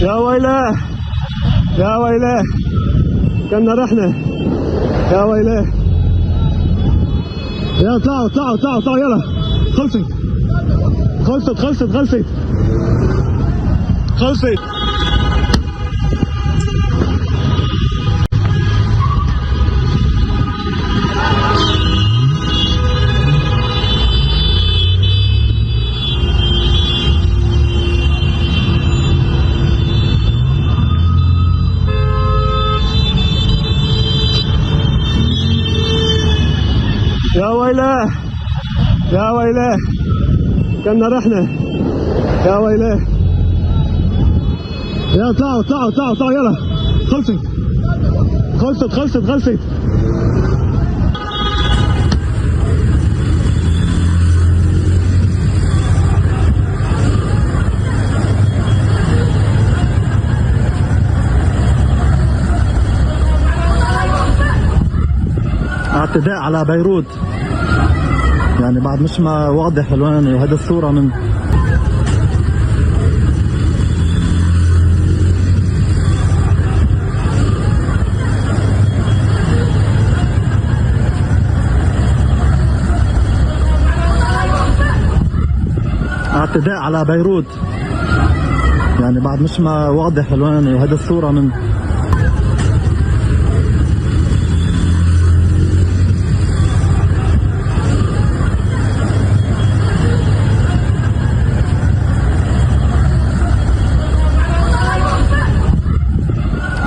يا ويلاه يا ويلاه كنا رحنا يا ويلاه يا طلعوا يلا خلصت يا ويلاه كنا رحنا يا ويلاه يا طلعوا يلا خلصت اعتداء على بيروت، يعني بعد مش ما واضح الوان هذه الصورة من اعتداء على بيروت، يعني بعد مش ما واضح الوان هذه الصورة من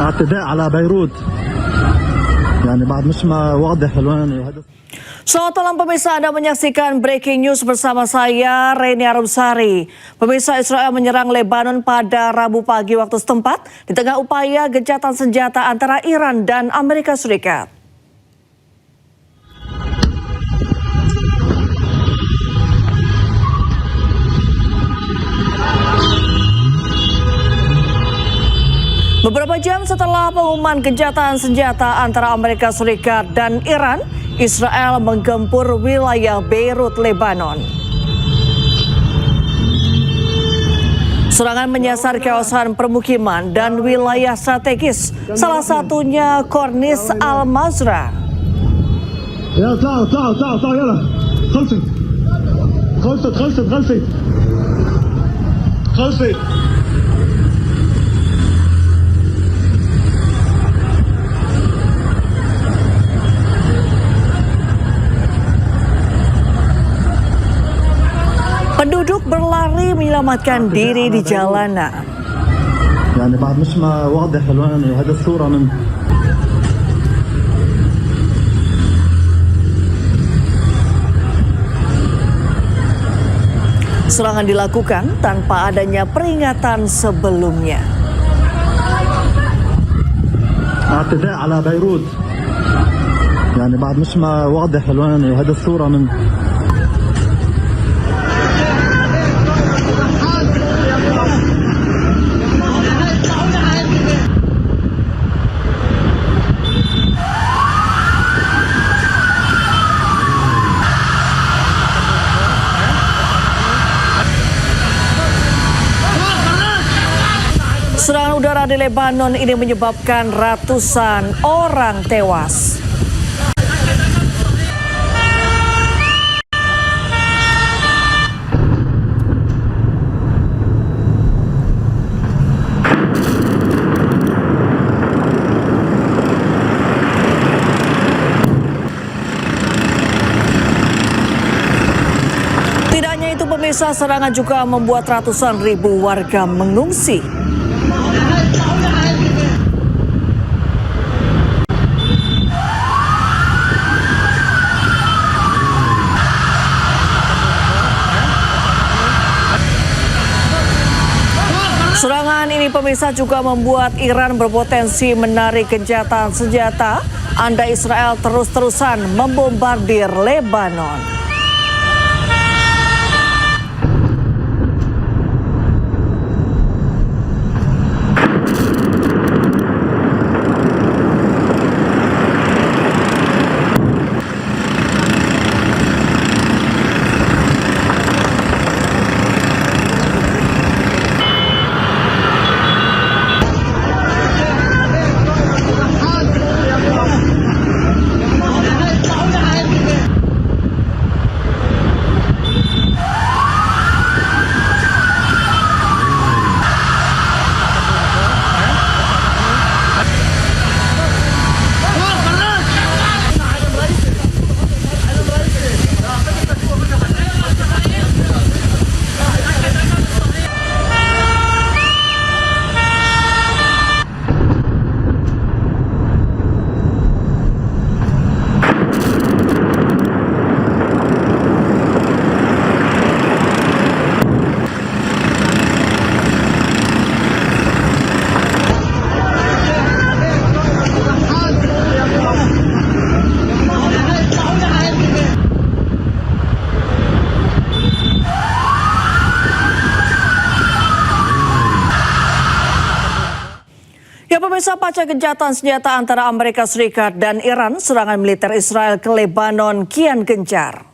اعتداء على بيروت, يعني بعد مش ما واضح الوان. Selamat malam pemirsa, Anda menyaksikan Breaking News bersama saya Reni Arumsari. Pemirsa, Israel menyerang Lebanon pada Rabu pagi waktu setempat di tengah upaya gencatan senjata antara Iran dan Amerika Serikat. Beberapa jam setelah pengumuman gencatan senjata antara Amerika Serikat dan Iran, Israel menggempur wilayah Beirut, Lebanon. Serangan menyasar kawasan permukiman dan wilayah strategis, salah satunya Kornis Al-Mazra. Ya, tahu, yalla. Khalsit. Penduduk berlari menyelamatkan diri di jalanan. يعني بعد مش ما واضح الوان هذه الصورة من Serangan dilakukan tanpa adanya peringatan sebelumnya. اعتداء على بيروت, يعني بعد مش ما واضح الوان هذه الصورة من Serangan udara di Lebanon ini menyebabkan ratusan orang tewas. Tidak hanya itu pemirsa, serangan juga membuat ratusan ribu warga mengungsi. Serangan ini pemirsa juga membuat Iran berpotensi menarik gencatan senjata andai Israel terus-terusan membombardir Lebanon. Pemirsa, pasca gencatan senjata antara Amerika Serikat dan Iran, serangan militer Israel ke Lebanon kian gencar.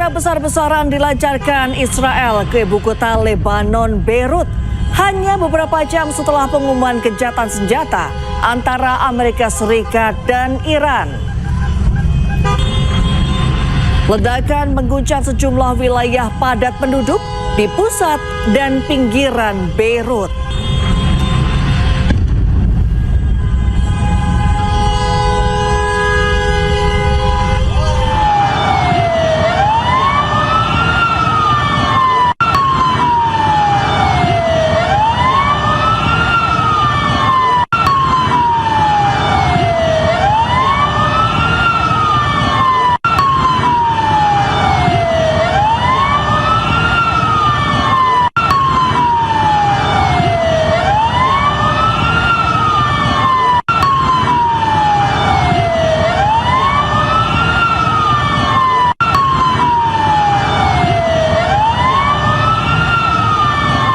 Besar-besaran dilancarkan Israel ke ibu kota Lebanon, Beirut, hanya beberapa jam setelah pengumuman gencatan senjata antara Amerika Serikat dan Iran. Ledakan mengguncang sejumlah wilayah padat penduduk di pusat dan pinggiran Beirut.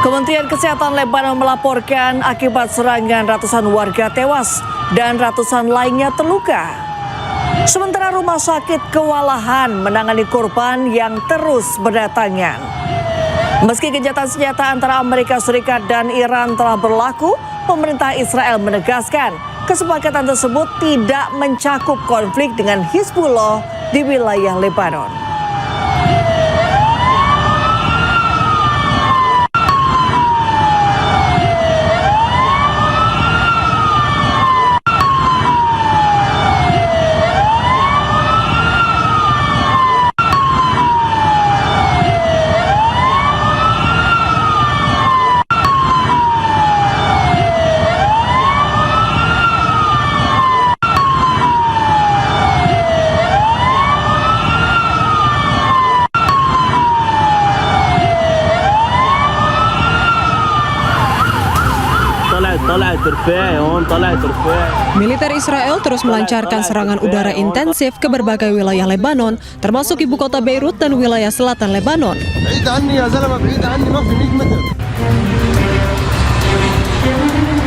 Kementerian Kesehatan Lebanon melaporkan akibat serangan ratusan warga tewas dan ratusan lainnya terluka. Sementara rumah sakit kewalahan menangani korban yang terus berdatangan. Meski gencatan senjata antara Amerika Serikat dan Iran telah berlaku, pemerintah Israel menegaskan kesepakatan tersebut tidak mencakup konflik dengan Hizbullah di wilayah Lebanon. Militer Israel terus melancarkan serangan udara intensif ke berbagai wilayah Lebanon, termasuk ibu kota Beirut dan wilayah selatan Lebanon.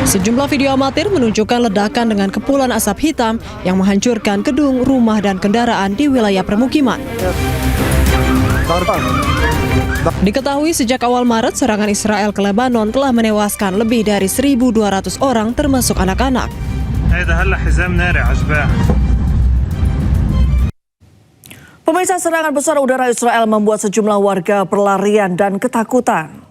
Sejumlah video amatir menunjukkan ledakan dengan kepulan asap hitam yang menghancurkan gedung, rumah, dan kendaraan di wilayah permukiman. Diketahui sejak awal Maret, serangan Israel ke Lebanon telah menewaskan lebih dari 1.200 orang termasuk anak-anak. Pemirsa, serangan besar udara Israel membuat sejumlah warga berlarian dan ketakutan.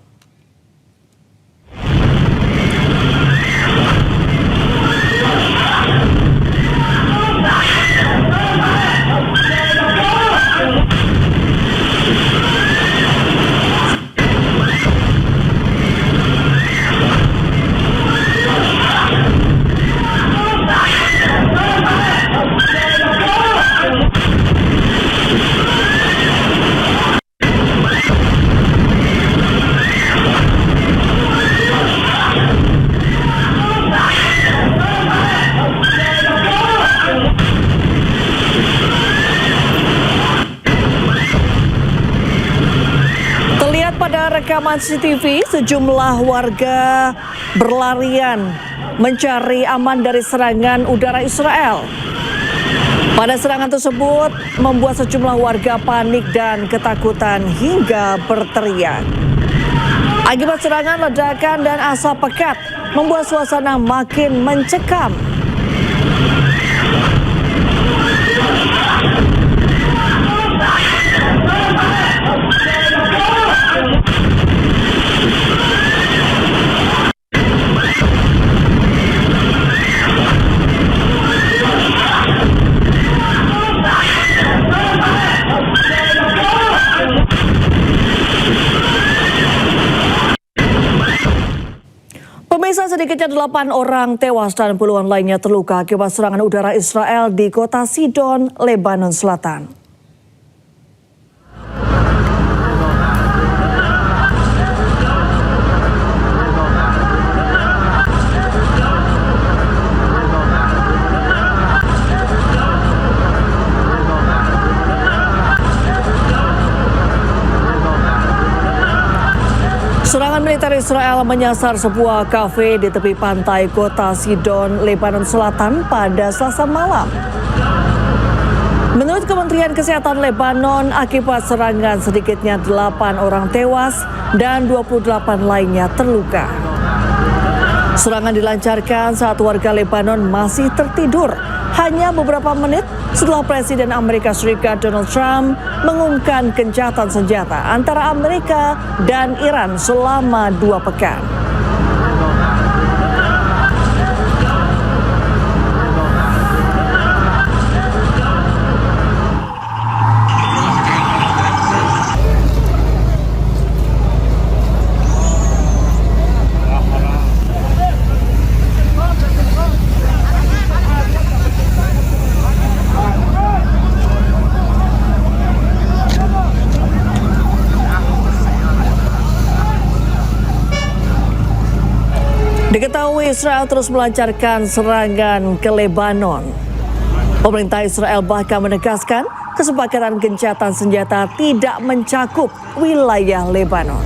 Rekaman CCTV, sejumlah warga berlarian mencari aman dari serangan udara Israel. Pada serangan tersebut membuat sejumlah warga panik dan ketakutan hingga berteriak. Akibat serangan, ledakan dan asap pekat membuat suasana makin mencekam. Pemirsa, sedikitnya 8 orang tewas dan puluhan lainnya terluka akibat serangan udara Israel di kota Sidon, Lebanon Selatan. Serangan militer Israel menyasar sebuah kafe di tepi pantai kota Sidon, Lebanon Selatan pada Selasa malam. Menurut Kementerian Kesehatan Lebanon, akibat serangan sedikitnya 8 orang tewas dan 28 lainnya terluka. Serangan dilancarkan saat warga Lebanon masih tertidur hanya beberapa menit setelah Presiden Amerika Serikat Donald Trump mengumumkan gencatan senjata antara Amerika dan Iran selama 2 pekan. Diketahui Israel terus melancarkan serangan ke Lebanon. Pemerintah Israel bahkan menegaskan kesepakatan gencatan senjata tidak mencakup wilayah Lebanon.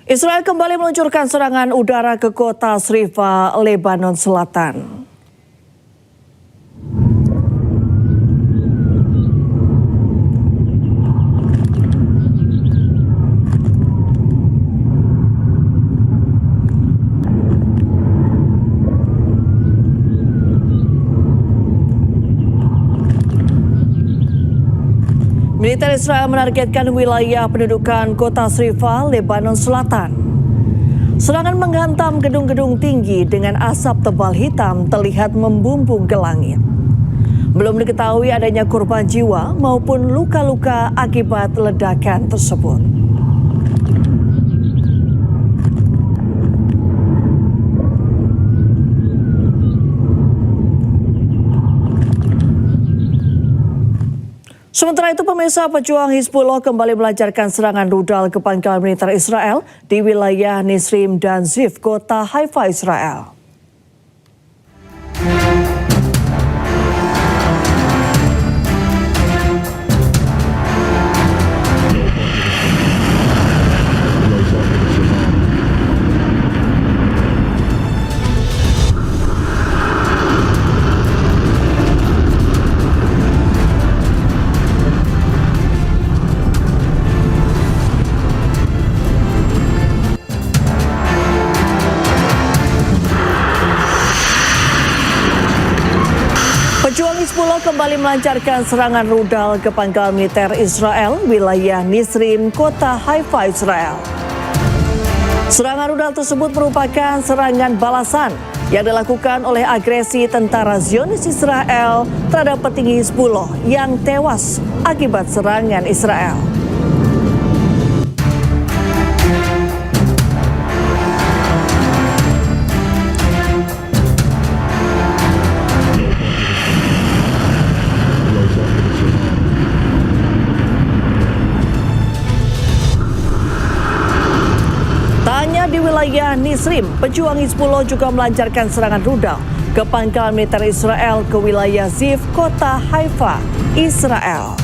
Israel kembali meluncurkan serangan udara ke kota Srifa, Lebanon Selatan. Militer Israel menargetkan wilayah pendudukan kota Srifa, Lebanon Selatan. Serangan menghantam gedung-gedung tinggi dengan asap tebal hitam terlihat membumbung ke langit. Belum diketahui adanya korban jiwa maupun luka-luka akibat ledakan tersebut. Sementara itu, pemirsa, pejuang Hizbullah kembali melancarkan serangan rudal ke pangkalan militer Israel di wilayah Nisrim dan Zif, kota Haifa, Israel. Pejuang Hizbullah kembali melancarkan serangan rudal ke pangkalan militer Israel, wilayah Nisrim, kota Haifa, Israel. Serangan rudal tersebut merupakan serangan balasan yang dilakukan oleh agresi tentara Zionis Israel terhadap petinggi Hizbullah yang tewas akibat serangan Israel. Di wilayah Nisrim, pejuang Hizbullah juga melancarkan serangan rudal ke pangkalan militer Israel ke wilayah Zif, kota Haifa, Israel.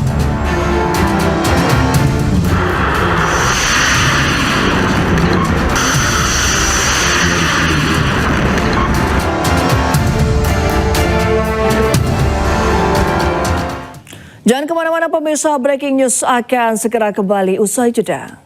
Jangan kemana-mana pemirsa, breaking news akan segera kembali usai jeda.